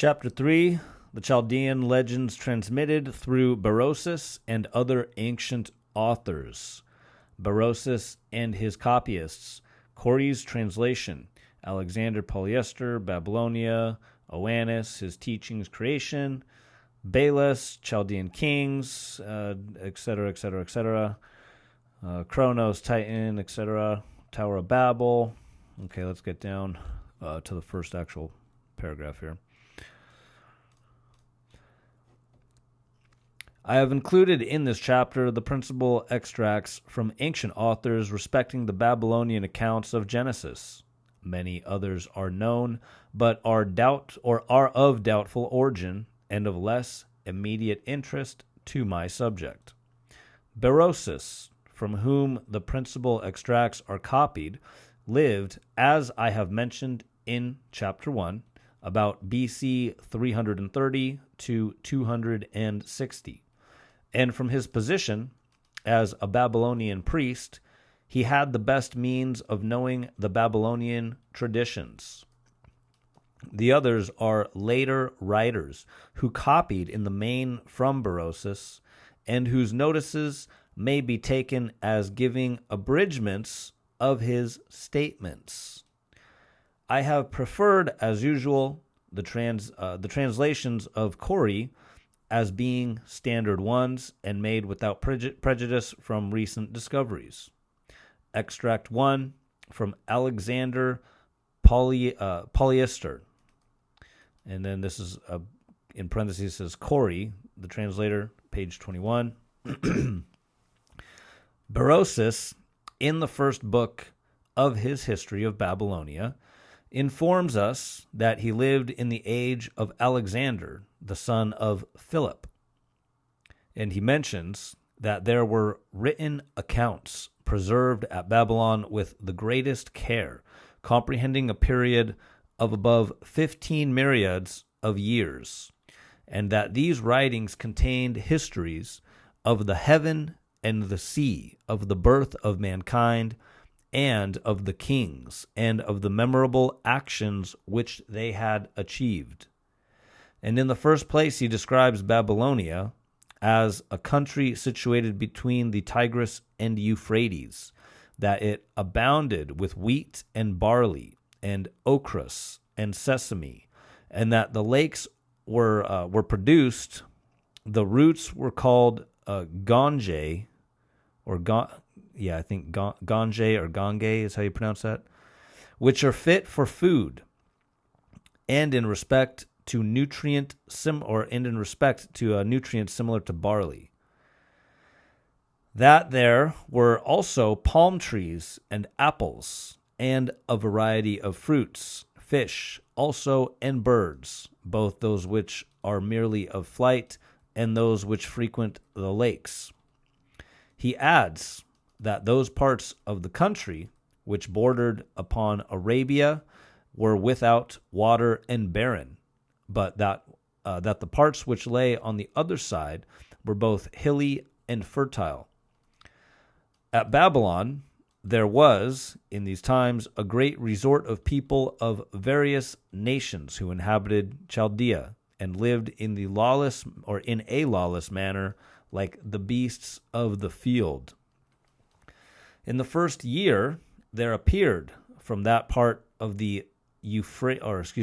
Chapter 3, the Chaldean legends transmitted through Berosus and other ancient authors. Berosus and his copyists. Corey's translation. Alexander Polyester, Babylonia. Oannes, his teachings, creation. Balas, Chaldean kings, etc., etc., etc. Kronos, Titan, etc. Tower of Babel. Okay, let's get down to the first actual paragraph here. I have included in this chapter the principal extracts from ancient authors respecting the Babylonian accounts of Genesis. Many others are known, but are of doubtful origin and of less immediate interest to my subject. Berosus, from whom the principal extracts are copied, lived, as I have mentioned in Chapter 1, about BC 330 to 260. And from his position as a Babylonian priest, he had the best means of knowing the Babylonian traditions. The others are later writers who copied in the main from Berosus and whose notices may be taken as giving abridgments of his statements. I have preferred, as usual, the translations of Corey as being standard ones and made without prejudice from recent discoveries. Extract 1 from Alexander Polyester. And then this is, in parentheses, says Corey, the translator, page 21. Berosus, in the first book of his history of Babylonia, informs us that he lived in the age of Alexander, the son of Philip. And he mentions that there were written accounts preserved at Babylon with the greatest care, comprehending a period of above 15 myriads of years, and that these writings contained histories of the heaven and the sea, of the birth of mankind, and of the kings, and of the memorable actions which they had achieved. And in the first place, he describes Babylonia as a country situated between the Tigris and Euphrates, that it abounded with wheat and barley, and ochros and sesame, and that the lakes were produced. The roots were called gange, or Gange or gange is how you pronounce that, which are fit for food, and in respect to nutrients similar to barley. That there were also palm trees and apples, and a variety of fruits, fish also, and birds, both those which are merely of flight and those which frequent the lakes. He adds that those parts of the country which bordered upon Arabia were without water and barren, but that the parts which lay on the other side were both hilly and fertile. At Babylon, there was, in these times, a great resort of people of various nations who inhabited Chaldea and lived in a lawless manner, like the beasts of the field. In the first year, there appeared from that part of the Erythraean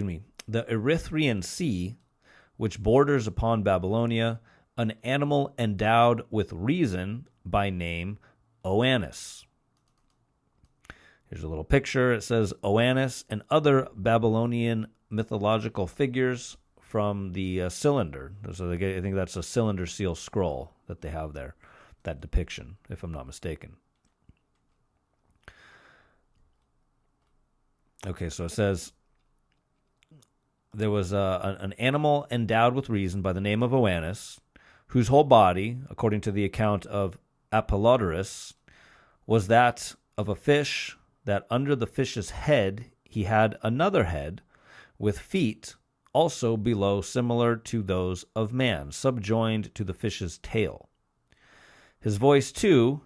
Sea, which borders upon Babylonia, an animal endowed with reason by name Oannes. Here's a little picture. It says Oannes and other Babylonian mythological figures from the cylinder. So I think that's a cylinder seal scroll that they have there, that depiction, if I'm not mistaken. Okay, so it says there was an animal endowed with reason by the name of Oannes, whose whole body, according to the account of Apollodorus, was that of a fish, that under the fish's head he had another head, with feet also below similar to those of man, subjoined to the fish's tail. His voice, too,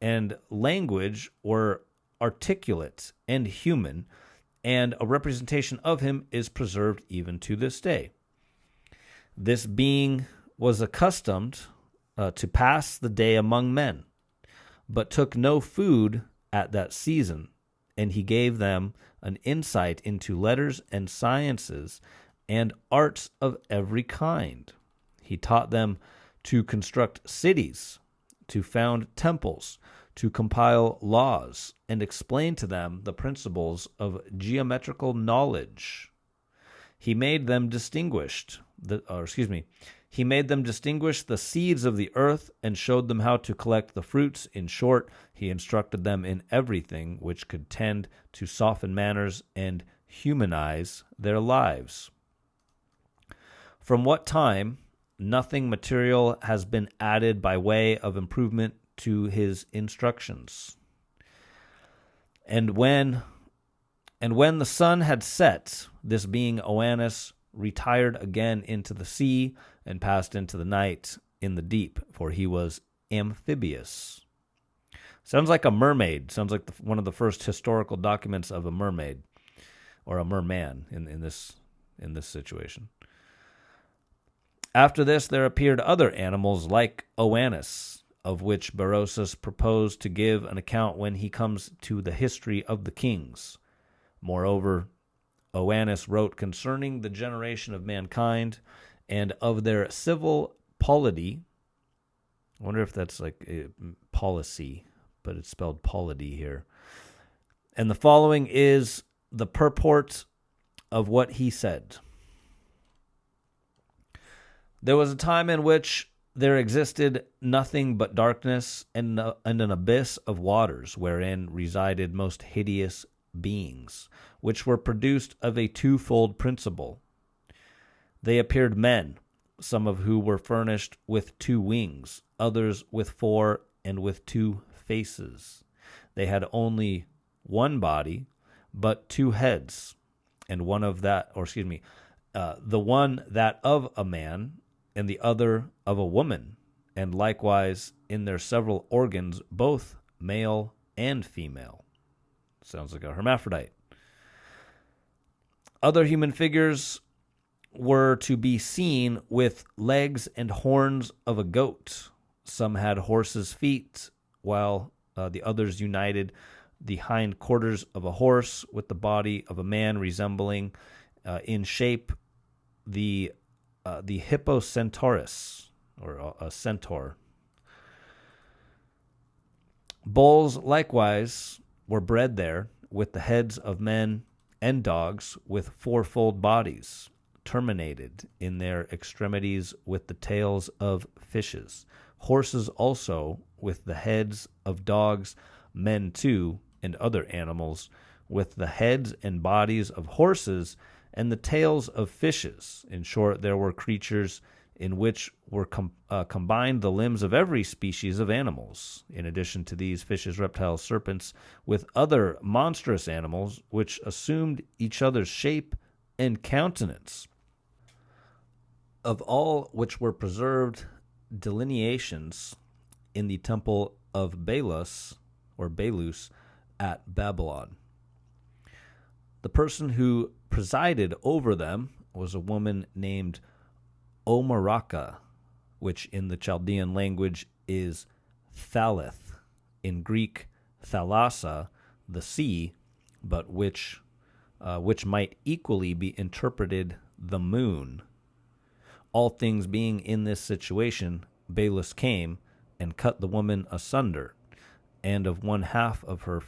and language were articulate and human, and a representation of him is preserved even to this day. This being was accustomed to pass the day among men, but took no food at that season, and he gave them an insight into letters and sciences and arts of every kind. He taught them to construct cities, to found temples, to compile laws, and explain to them the principles of geometrical knowledge. He made them He made them distinguish the seeds of the earth and showed them how to collect the fruits. In short, he instructed them in everything which could tend to soften manners and humanize their lives. From what time nothing material has been added by way of improvement to his instructions. And when the sun had set, this being Oannes retired again into the sea and passed into the night in the deep, for he was amphibious. Sounds like a mermaid. Sounds like one of the first historical documents of a mermaid or a merman in this situation. After this, there appeared other animals like Oannes, of which Berosus proposed to give an account when he comes to the history of the kings. Moreover, Oannes wrote concerning the generation of mankind and of their civil polity. I wonder if that's like policy, but it's spelled polity here. And the following is the purport of what he said. There was a time in which there existed nothing but darkness and an abyss of waters, wherein resided most hideous beings, which were produced of a twofold principle. They appeared men, some of who were furnished with 2 wings, others with 4, and with 2 faces. They had only 1 body, but 2 heads, and one of that, the one that of a man, and the other of a woman, and likewise in their several organs, both male and female. Sounds like a hermaphrodite. Other human figures were to be seen with legs and horns of a goat. Some had horses' feet, while the others united the hind quarters of a horse with the body of a man, resembling in shape the Hippocentaurus, or a centaur. Bulls likewise were bred there, with the heads of men and dogs with 4-fold bodies, terminated in their extremities with the tails of fishes. Horses also with the heads of dogs, men too, and other animals with the heads and bodies of horses and the tails of fishes. In short, there were creatures in which were combined the limbs of every species of animals, in addition to these fishes, reptiles, serpents, with other monstrous animals, which assumed each other's shape and countenance. Of all which were preserved delineations in the temple of Belus, or Belus, at Babylon. The person who presided over them was a woman named Omaraka, which in the Chaldean language is Thalith, in Greek Thalassa, the sea, but which might equally be interpreted the moon. All things being in this situation, Belus came and cut the woman asunder, and of one half of her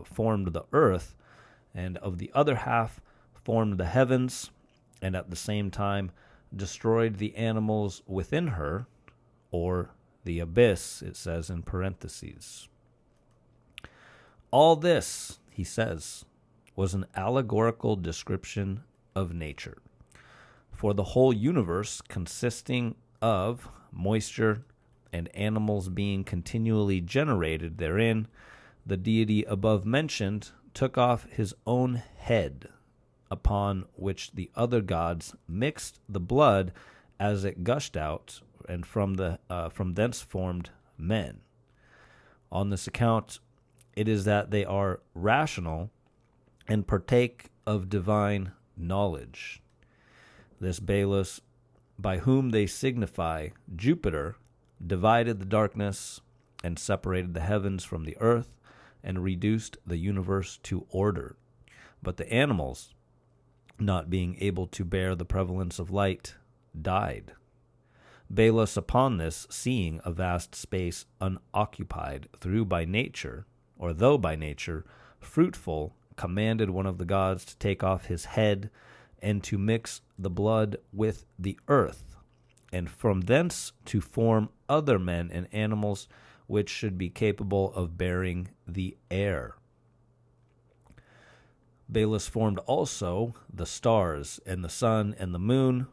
formed the earth, and of the other half formed the heavens, and at the same time destroyed the animals within her, or the abyss, it says in parentheses. All this, he says, was an allegorical description of nature. For the whole universe, consisting of moisture and animals being continually generated therein, the deity above mentioned took off his own head, upon which the other gods mixed the blood as it gushed out, and from thence formed men. On this account, it is that they are rational and partake of divine knowledge. This Belus by whom they signify Jupiter, divided the darkness and separated the heavens from the earth and reduced the universe to order. But the animals, not being able to bear the prevalence of light, died. Belus upon this, seeing a vast space unoccupied, though by nature, fruitful, commanded one of the gods to take off his head and to mix the blood with the earth, and from thence to form other men and animals which should be capable of bearing the air. Belus formed also the stars and the sun and the moon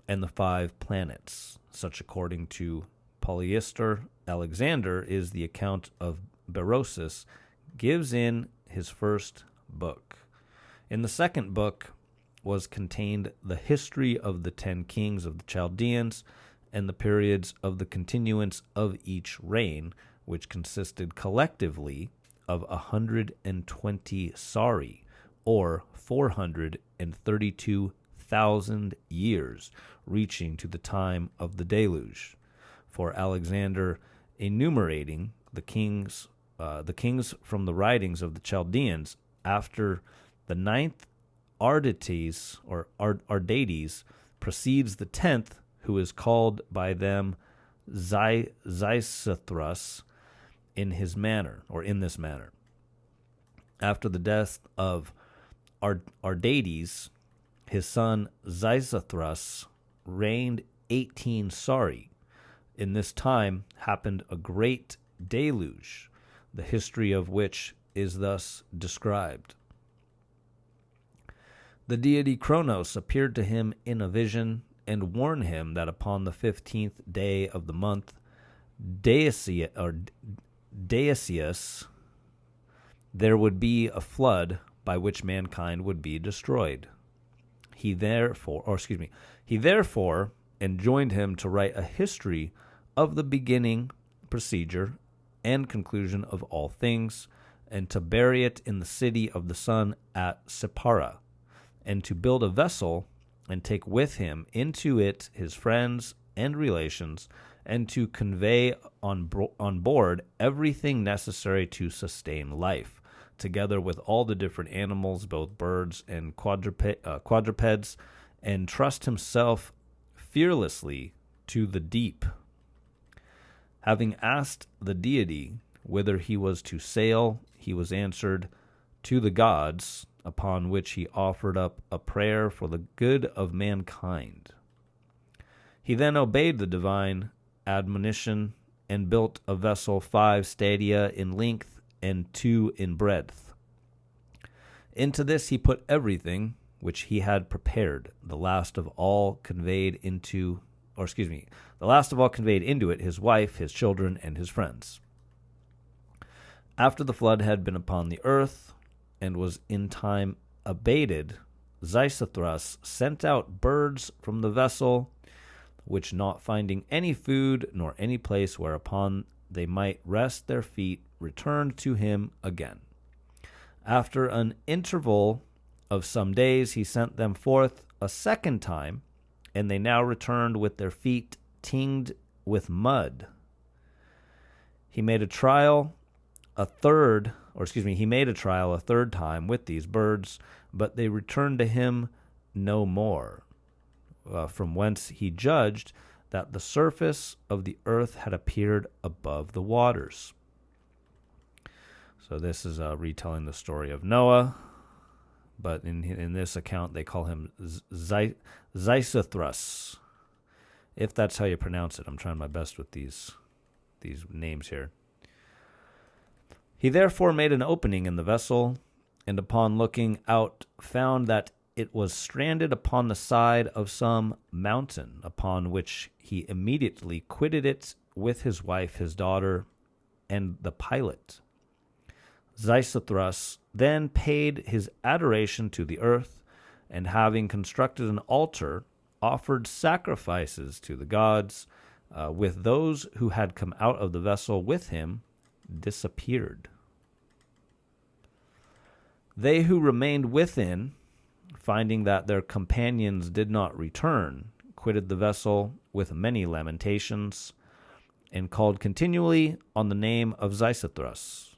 and the 5 planets. Such, according to Polyester Alexander, is the account of Berosus gives in his first book. In the second book was contained the history of the 10 kings of the Chaldeans and the periods of the continuance of each reign, which consisted collectively of 120 sari, or 432,000 years, reaching to the time of the Deluge. For Alexander, enumerating the kings from the writings of the Chaldeans after the 9th Ardates precedes the 10th, who is called by them Xisuthros in this manner. After the death of Ardates, his son Xisuthros reigned 18 sari. In this time happened a great deluge, the history of which is thus described. The deity Kronos appeared to him in a vision and warned him that upon the 15th day of the month, Daisius, there would be a flood by which mankind would be destroyed. He therefore enjoined him to write a history of the beginning, procedure, and conclusion of all things, and to bury it in the city of the sun at Sippara, and to build a vessel and take with him into it his friends and relations, and to convey on board everything necessary to sustain life, together with all the different animals, both birds and quadrupeds, and trust himself fearlessly to the deep. Having asked the deity whither he was to sail, he was answered, to the gods, upon which he offered up a prayer for the good of mankind. He then obeyed the divine admonition and built a vessel 5 stadia in length and 2 in breadth. Into this he put everything which he had prepared, the last of all conveyed into it his wife, his children, and his friends. After the flood had been upon the earth, and was in time abated, Xisuthros sent out birds from the vessel, which not finding any food nor any place whereupon they might rest their feet, returned to him again. After an interval of some days, he sent them forth a second time, and they now returned with their feet tinged with mud. He made a trial a third time with these birds, but they returned to him no more, from whence he judged that the surface of the earth had appeared above the waters. So this is retelling the story of Noah, but in this account they call him Xisuthros, if that's how you pronounce it. I'm trying my best with these names here. He therefore made an opening in the vessel, and upon looking out found that it was stranded upon the side of some mountain, upon which he immediately quitted it with his wife, his daughter, and the pilot. Xisuthros then paid his adoration to the earth, and having constructed an altar, offered sacrifices to the gods, with those who had come out of the vessel with him, disappeared. They who remained within, finding that their companions did not return, quitted the vessel with many lamentations, and called continually on the name of Xisuthros.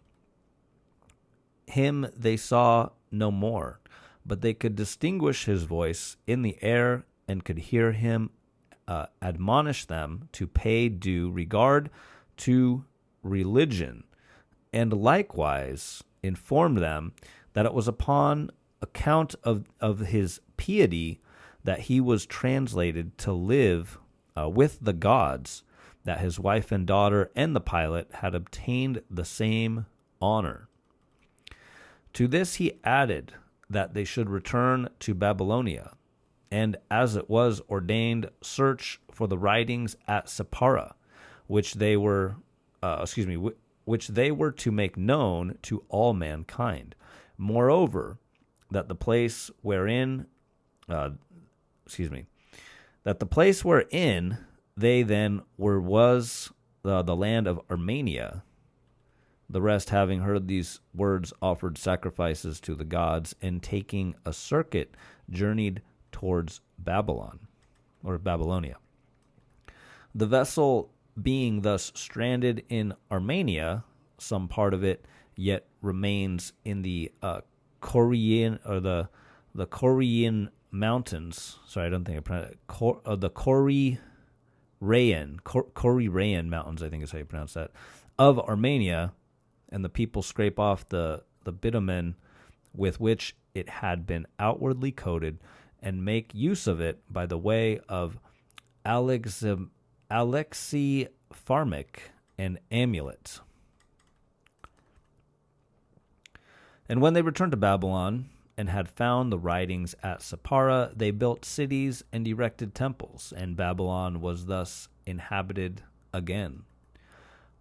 Him they saw no more, but they could distinguish his voice in the air and could hear him admonish them to pay due regard to religion, and likewise informed them that it was upon account of his piety that he was translated to live with the gods, that his wife and daughter and the pilot had obtained the same honor. To this he added that they should return to Babylonia, and as it was ordained, search for the writings at Sippara, which they were to make known to all mankind. Moreover, that the place wherein they then were was the land of Armenia. The rest, having heard these words, offered sacrifices to the gods, and taking a circuit, journeyed towards Babylon, or Babylonia. The vessel being thus stranded in Armenia, some part of it yet remains in the Korean, or the Korean mountains. Sorry, I don't think I pronounced it. The Korean mountains, I think is how you pronounce that, of Armenia, and the people scrape off the bitumen with which it had been outwardly coated, and make use of it by the way of alexipharmic and amulet. And when they returned to Babylon and had found the writings at Sippara, they built cities and erected temples, and Babylon was thus inhabited again.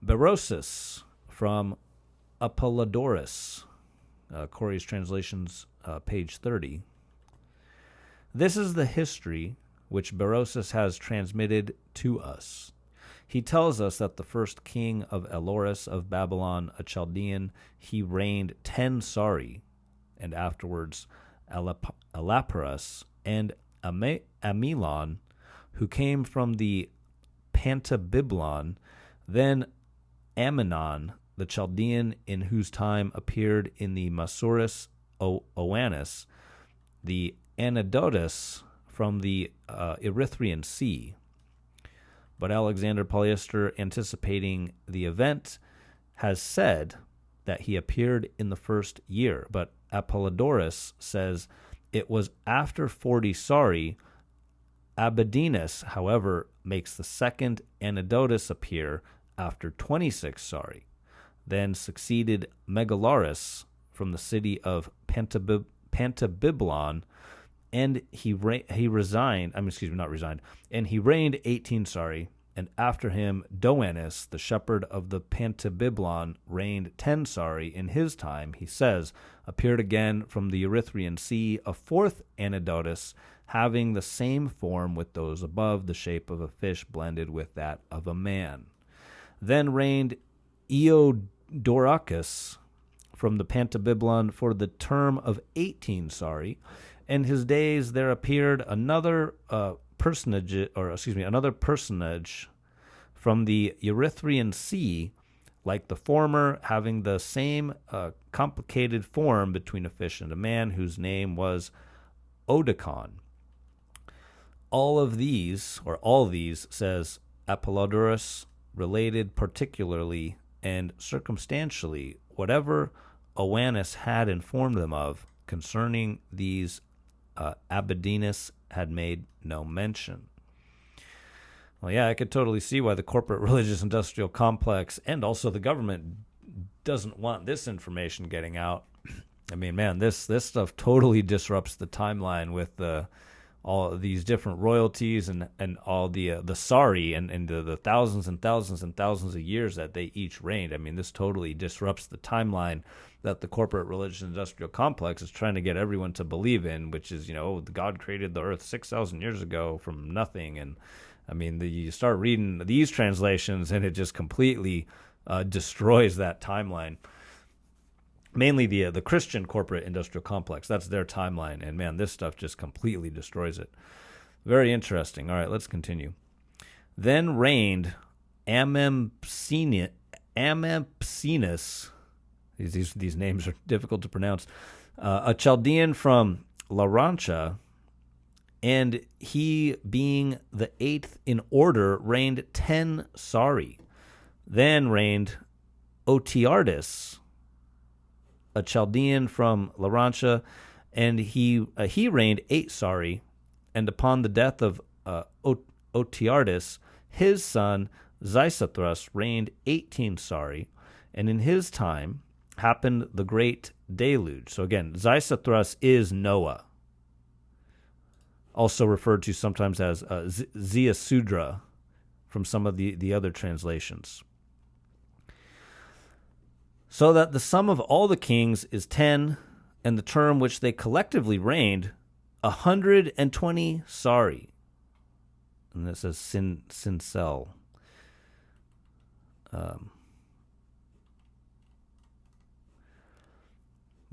Berosus from Apollodorus, Corey's translations, page 30. This is the history which Berosus has transmitted to us. He tells us that the first king of Elorus of Babylon, a Chaldean, he reigned 10 Sari, and afterwards Elaparus and Amilon, who came from the Pantabiblon, then Ammonon, the Chaldean, in whose time appeared in the Masuris Oannes, the Anadotus from the Erythraean Sea. But Alexander Polyester, anticipating the event, has said that he appeared in the first year. But Apollodorus says it was after 40 Sari. Abedinus, however, makes the second Anadotus appear after 26 Sari. Then succeeded Megalaris from the city of Pantabiblon, and he reigned 18 Sari, and after him Doanus, the shepherd of the Pantabiblon, reigned 10 Sari. In his time, he says, appeared again from the Erythraean Sea a fourth Anadotus, having the same form with those above, the shape of a fish blended with that of a man. Then reigned Eodoracus from the Pantabiblon for the term of 18 Sari. In his days there appeared another personage from the Erythraean Sea, like the former, having the same complicated form between a fish and a man, whose name was Odicon. All these, says Apollodorus, related particularly and circumstantially whatever Oannes had informed them of concerning these. Abedinus had made no mention. Well, yeah, I could totally see why the corporate religious industrial complex and also the government doesn't want this information getting out. I mean, man, this stuff totally disrupts the timeline with all these different royalties and all the Sari and the thousands and thousands and thousands of years that they each reigned. I mean, this totally disrupts the timeline that the corporate religious industrial complex is trying to get everyone to believe in, which is, God created the earth 6,000 years ago from nothing. And I mean, you start reading these translations and it just completely destroys that timeline. Mainly the Christian corporate industrial complex. That's their timeline. And man, this stuff just completely destroys it. Very interesting. All right, let's continue. Then reigned Amempsinus. These names are difficult to pronounce. A Chaldean from Larancha, and he, being the 8th in order, reigned 10 Sari. Then reigned Otiartis, a Chaldean from Larancha, and he reigned 8 Sari. And upon the death of Otiartis, his son Xisuthrus reigned 18 Sari, and in his time happened the great deluge. So again, Xisuthrus is Noah, also referred to sometimes as Ziasudra from some of the other translations. So that the sum of all the kings is 10, and the term which they collectively reigned 120 Sari. And this says Sincel.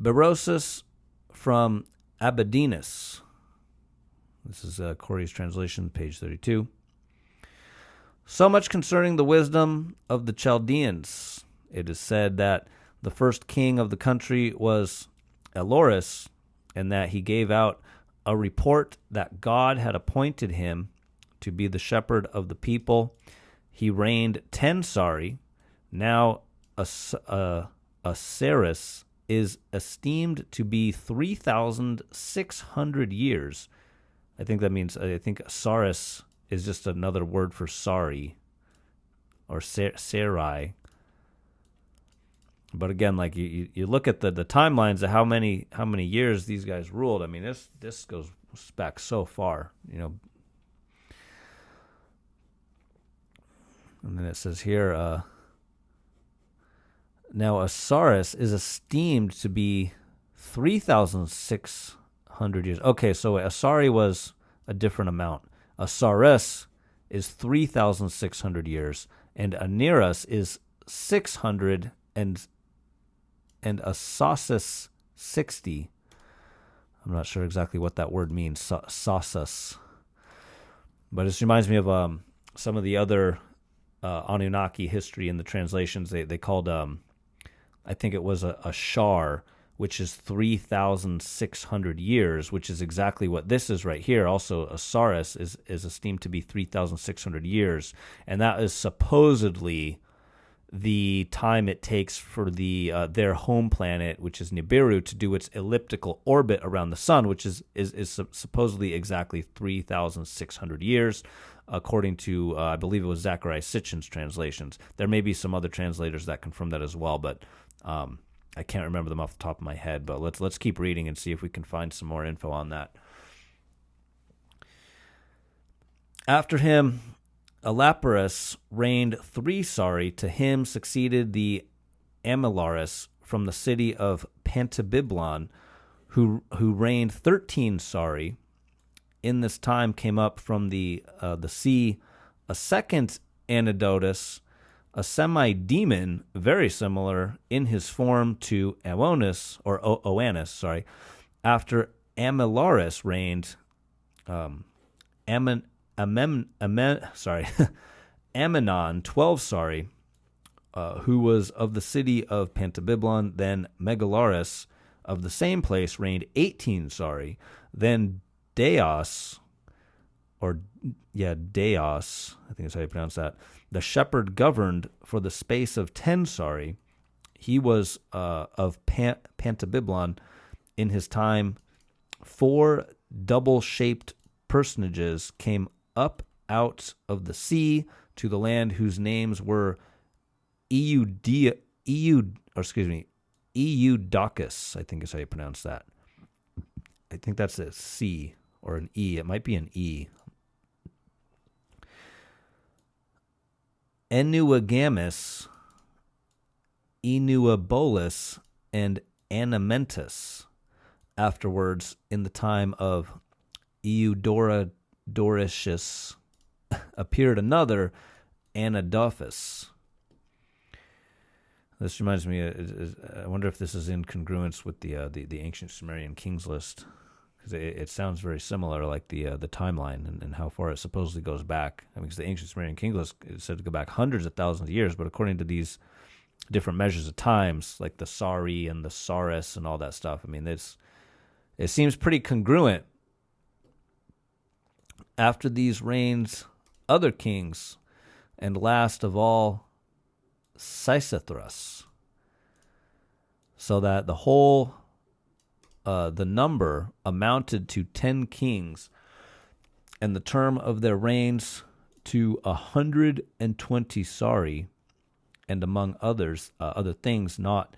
Berosus from Abedinus. This is Corey's translation, page 32. So much concerning the wisdom of the Chaldeans. It is said that the first king of the country was Eloris, and that he gave out a report that God had appointed him to be the shepherd of the people. He reigned 10 Sari. Now a Saris is esteemed to be 3,600 years. I think Saris is just another word for Sari or Sarai. But again, like you look at the timelines of how many years these guys ruled. I mean, this goes back so far, you know. And then it says here, now a Saris is esteemed to be 3,600 years. Okay, so a Sari was a different amount. A Saris is 3,600 years, and a Nearus is 600, and a Sausus 60. I'm not sure exactly what that word means, Sausus. But it reminds me of some of the other Anunnaki history in the translations. They called, I think it was a Shar, which is 3,600 years, which is exactly what this is right here. Also, a Saris is esteemed to be 3,600 years, and that is supposedly the time it takes for their home planet, which is Nibiru, to do its elliptical orbit around the sun, which is supposedly exactly 3,600 years, according to, I believe it was Zachariah Sitchin's translations. There may be some other translators that confirm that as well, but I can't remember them off the top of my head. But let's keep reading and see if we can find some more info on that. After him, Elaparus reigned 3 Sari. To him succeeded the Amilaris from the city of Pantabiblon, who reigned 13 Sari. In this time came up from the sea a second Anidotus, a semi-demon, very similar in his form to Oannes, after Amilaris reigned. Ammonon 12 Sari, who was of the city of Pantabiblon. Then Megalaris of the same place reigned 18 Sari. Then Deos, I think that's how you pronounce that, the shepherd governed for the space of 10 Sari. He was of Pantabiblon. In his time, 4 double-shaped personages came up out of the sea to the land, whose names were Eudacus, I think is how you pronounce that. I think that's a C or an E. It might be an E. Enuagamus, Enuabolus, and Anamentus. Afterwards, in the time of Doricius, appeared another Anadophus. This reminds me, I wonder if this is in congruence with the ancient Sumerian kings list, because it sounds very similar, like the timeline and how far it supposedly goes back. I mean, because the ancient Sumerian king list is said to go back hundreds of thousands of years, but according to these different measures of times, like the Sari and the Saris and all that stuff, I mean, it seems pretty congruent. After these reigns, other kings, and last of all, Sisithras, so that the whole the number amounted to 10 kings, and the term of their reigns to 120 Sari, and among others, other things not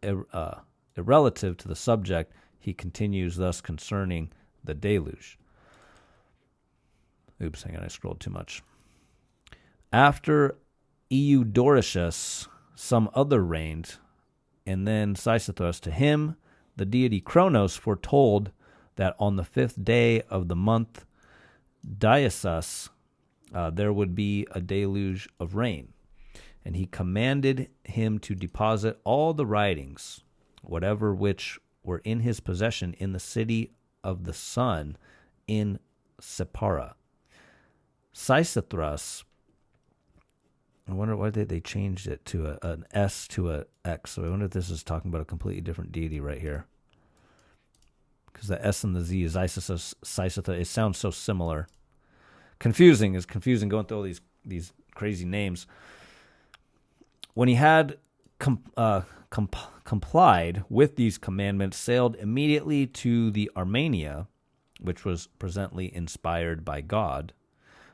irrelative to the subject, he continues thus concerning the deluge. Oops, hang on, I scrolled too much. After Eudoricius, some other reigned, and then Sisithras, to him the deity Kronos foretold that on the 5th day of the month Diasus there would be a deluge of rain. And he commanded him to deposit all the writings, whatever which were in his possession, in the city of the sun in Sippara. Sisithras, I wonder why they changed it to an S to a X. So I wonder if this is talking about a completely different deity right here. Because the S and the Z is Isis, Sisithra. It sounds so similar. Confusing going through all these crazy names. When he had complied with these commandments, sailed immediately to the Armenia, which was presently inspired by God.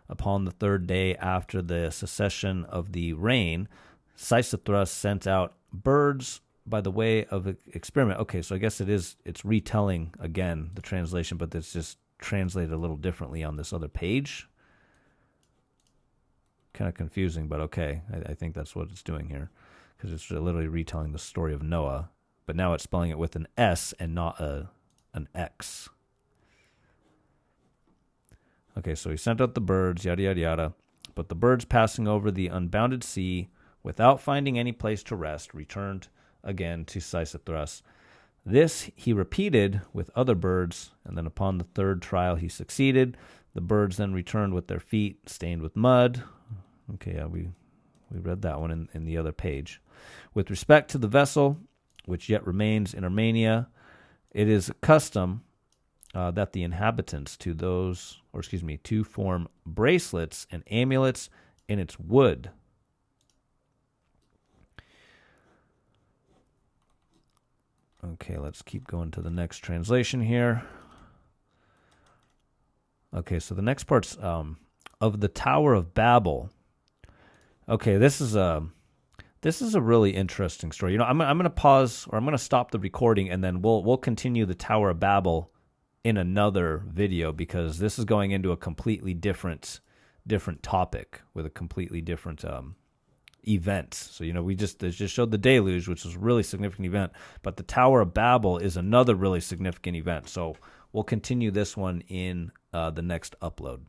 Upon the 3rd day after the cessation of the rain, Sisithras sent out birds by the way of experiment. Okay, so I guess it's retelling again the translation, but it's just translated a little differently on this other page. Kind of confusing, but okay. I think that's what it's doing here, because it's literally retelling the story of Noah, but now it's spelling it with an S and not an X. Okay, so he sent out the birds, yada, yada, yada. But the birds, passing over the unbounded sea, without finding any place to rest, returned again to Sisithras. This he repeated with other birds, and then upon the 3rd trial he succeeded. The birds then returned with their feet stained with mud. Okay, yeah, we read that one in the other page. With respect to the vessel, which yet remains in Armenia, it is a custom that the inhabitants to form bracelets and amulets in its wood. Okay, let's keep going to the next translation here. Okay, so the next part's of the Tower of Babel. Okay, this is a really interesting story. You know, I'm going to pause, or I'm going to stop the recording, and then we'll continue the Tower of Babel in another video, because this is going into a completely different topic with a completely different event. So, you know, they just showed the deluge, which is a really significant event, but the Tower of Babel is another really significant event. So we'll continue this one in the next upload.